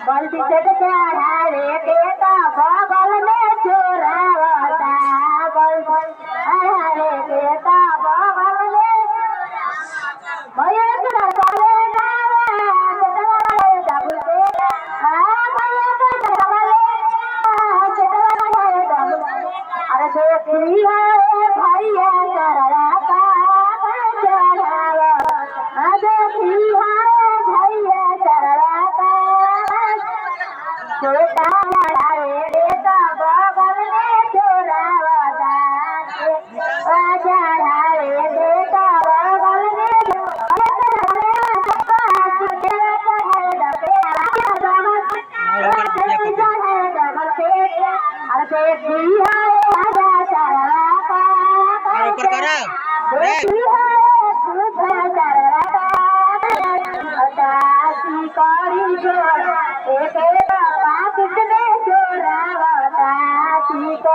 बल्टी से चढ़ावे के तो बगल में चोरावता चढ़ावे के तो बगल में भैया चढ़ा ले अरे देखी है भैया चढ़ाता चढ़ावा देखी है भैया चढ़ाता छोटा चढ़ावे रे तो बगल में चोरावता चढ़ावे रे तो बगल में ऊपर करा एक